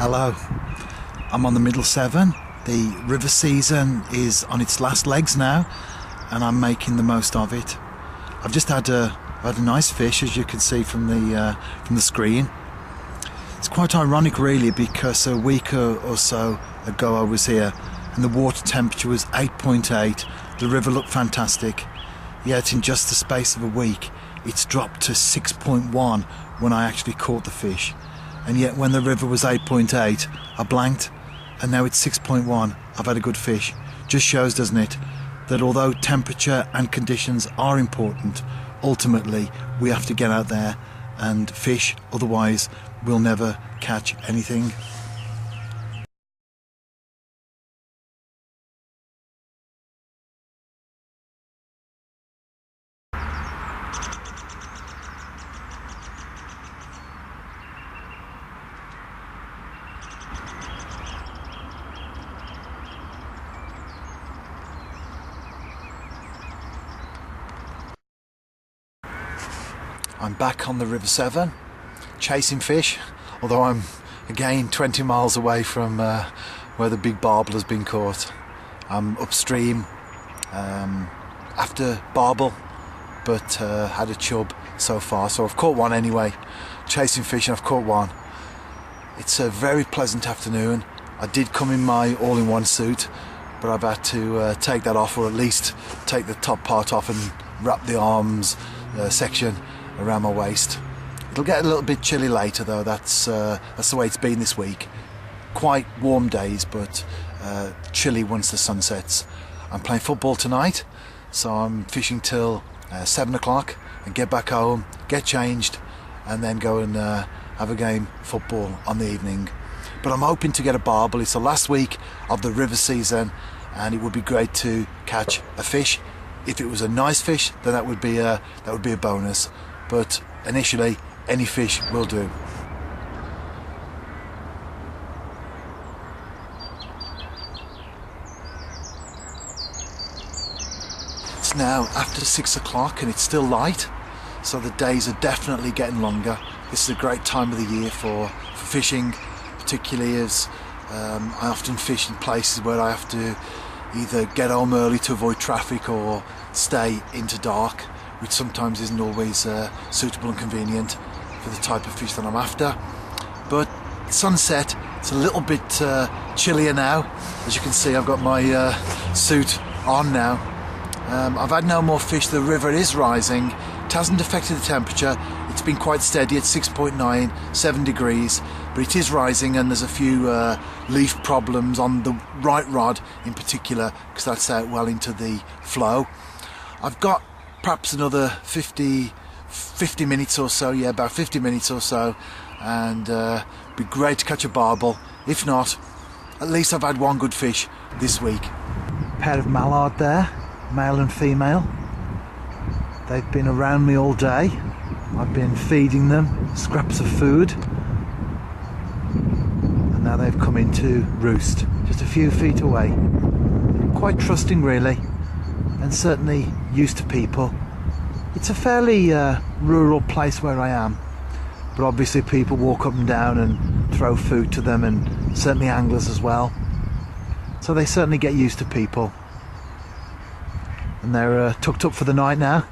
Hello, I'm on the Middle Severn. The river season is on its last legs now and I'm making the most of it. I've just had a nice fish, as you can see from the screen. It's quite ironic really, because a week or so ago I was here and the water temperature was 8.8. The river looked fantastic, yet in just the space of a week it's dropped to 6.1 when I actually caught the fish. And yet when the river was 8.8 I blanked, and now it's 6.1. I've had a good fish. Just shows, doesn't it, that although temperature and conditions are important, ultimately we have to get out there and fish, otherwise we'll never catch anything. I'm back on the River Severn, chasing fish, although I'm again 20 miles away from where the big barbel has been caught. I'm upstream after barbel, but had a chub so far, so I've caught one anyway. Chasing fish and I've caught one. It's a very pleasant afternoon. I did come in my all-in-one suit, but I've had to take that off, or at least take the top part off and wrap the arms section around my waist. It'll get a little bit chilly later though, that's the way it's been this week. Quite warm days, but chilly once the sun sets. I'm playing football tonight, so I'm fishing till 7 o'clock and get back home, get changed, and then go and have a game football on the evening. But I'm hoping to get a barbel. It's the last week of the river season and it would be great to catch a fish. If it was a nice fish, then that would be a bonus. But initially, any fish will do. It's now after 6 o'clock and it's still light, so the days are definitely getting longer. This is a great time of the year for fishing, particularly as I often fish in places where I have to either get home early to avoid traffic or stay into dark, which sometimes isn't always suitable and convenient for the type of fish that I'm after. But sunset, it's a little bit chillier now. As you can see, I've got my suit on now. I've had no more fish. The river is rising. It hasn't affected the temperature. It's been quite steady at 6.9, 7 degrees, but it is rising, and there's a few leaf problems on the right rod in particular, because that's out well into the flow. I've got perhaps another 50 minutes or so, yeah, about 50 minutes or so, and it'd be great to catch a barbel. If not, at least I've had one good fish this week. Pair of mallard there, male and female. They've been around me all day. I've been feeding them scraps of food, and now they've come in to roost just a few feet away. Quite trusting really, and certainly used to people. It's a fairly rural place where I am, but obviously people walk up and down and throw food to them, and certainly anglers as well, so they certainly get used to people. And they're tucked up for the night now.